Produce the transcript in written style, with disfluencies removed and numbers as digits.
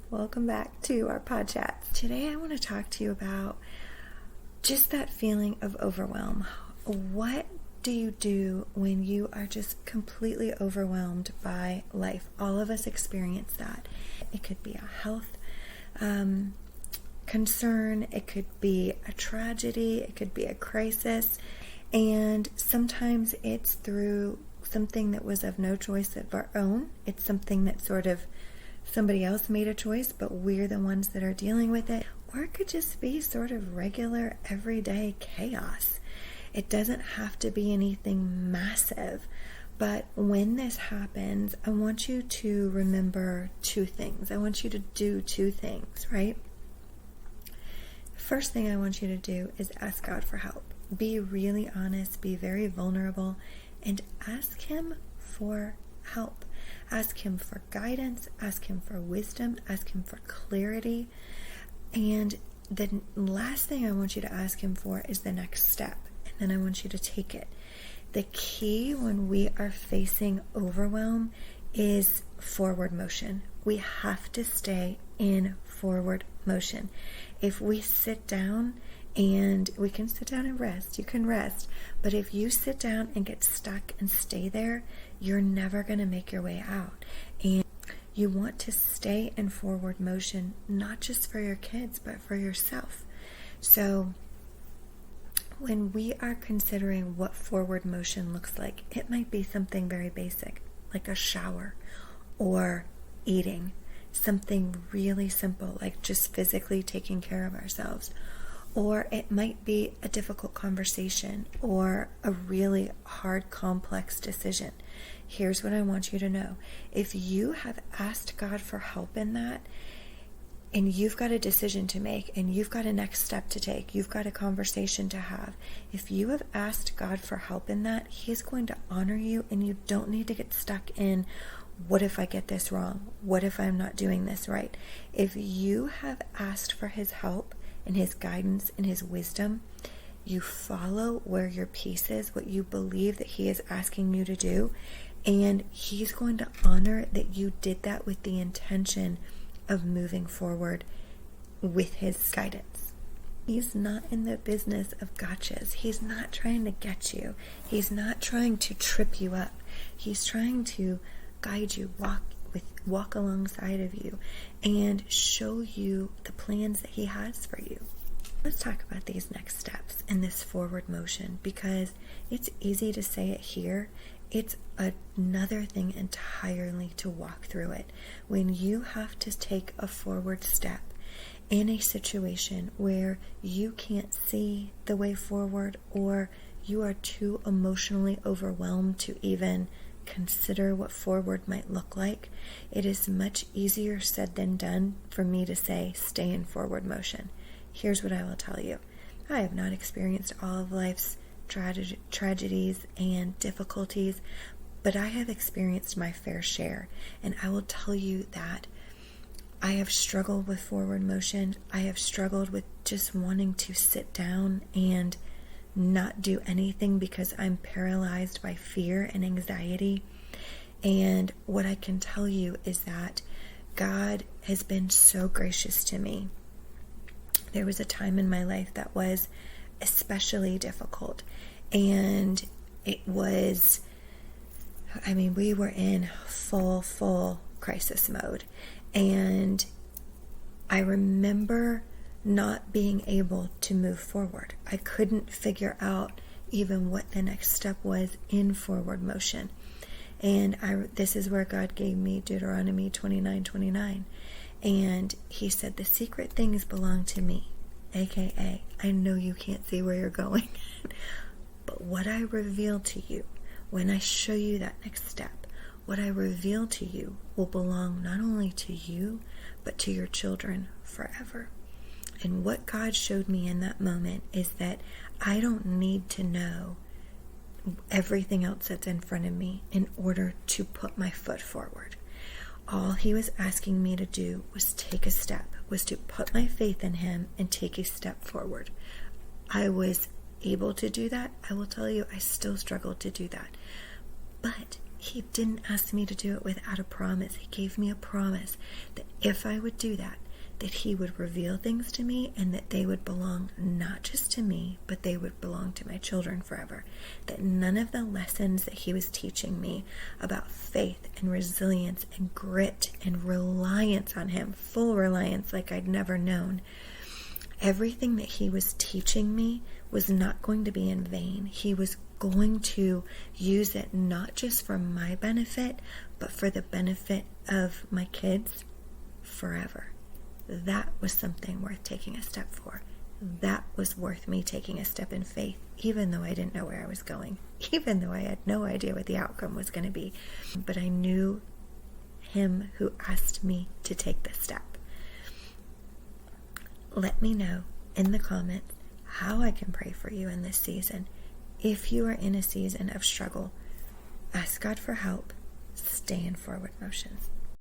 Welcome back to our podcast. Today I want to talk to you about just that feeling of overwhelm. What do you do when you are just completely overwhelmed by life? All of us experience that. It could be a health concern, it could be a tragedy, it could be a crisis, and sometimes it's through something that was of no choice of our own. It's something that sort of somebody else made a choice, but we're the ones that are dealing with it. Or it could just be sort of regular, everyday chaos. It doesn't have to be anything massive. But when this happens, I want you to remember two things. I want you to do two things, right? First thing I want you to do is ask God for help. Be really honest, be very vulnerable, and ask Him for help. Ask Him for guidance, ask Him for wisdom, ask Him for clarity. And the last thing I want you to ask Him for is the next step. And then I want you to take it. The key when we are facing overwhelm is forward motion. We have to stay in forward motion. If we sit down, and we can sit down and rest, you can rest, but if you sit down and get stuck and stay there, you're never going to make your way out. And you want to stay in forward motion, not just for your kids, but for yourself. So when we are considering what forward motion looks like, it might be something very basic, like a shower or eating, something really simple, like just physically taking care of ourselves. Or it might be a difficult conversation or a really hard, complex decision. Here's what I want you to know. If you have asked God for help in that, and you've got a decision to make, and you've got a next step to take, you've got a conversation to have, if you have asked God for help in that, He's going to honor you, and you don't need to get stuck in, what if I get this wrong? What if I'm not doing this right? If you have asked for His help, and His guidance and His wisdom, you follow where your peace is, what you believe that He is asking you to do, and He's going to honor that you did that with the intention of moving forward with His guidance. He's not in the business of gotchas. He's not trying to get you. He's not trying to trip you up. He's trying to guide you, walk alongside of you, and show you the plans that He has for you. Let's talk about these next steps in this forward motion, because it's easy to say it here. It's another thing entirely to walk through it. When you have to take a forward step in a situation where you can't see the way forward, or you are too emotionally overwhelmed to even consider what forward might look like, it is much easier said than done for me to say, stay in forward motion. Here's what I will tell you. I have not experienced all of life's tragedies and difficulties, but I have experienced my fair share. And I will tell you that I have struggled with forward motion. I have struggled with just wanting to sit down and not do anything because I'm paralyzed by fear and anxiety. And what I can tell you is that God has been so gracious to me. There was a time in my life that was especially difficult, and it was, we were in full crisis mode, and I remember not being able to move forward. I couldn't figure out even what the next step was in forward motion. And this is where God gave me Deuteronomy 29:29. And He said, the secret things belong to me, aka, I know you can't see where you're going, but what I reveal to you, when I show you that next step, what I reveal to you will belong not only to you, but to your children forever. And what God showed me in that moment is that I don't need to know everything else that's in front of me in order to put my foot forward. All He was asking me to do was take a step, was to put my faith in Him and take a step forward. I was able to do that. I will tell you, I still struggled to do that. But He didn't ask me to do it without a promise. He gave me a promise that if I would do that, that he would reveal things to me and that they would belong not just to me, but they would belong to my children forever. That none of the lessons that he was teaching me about faith and resilience and grit and reliance on him, full reliance like I'd never known, everything that he was teaching me was not going to be in vain. He was going to use it not just for my benefit, but for the benefit of my kids forever. That was something worth taking a step for. That was worth me taking a step in faith, even though I didn't know where I was going, even though I had no idea what the outcome was going to be. But I knew him who asked me to take this step. Let me know in the comments how I can pray for you in this season. If you are in a season of struggle, ask God for help. Stay in forward motion.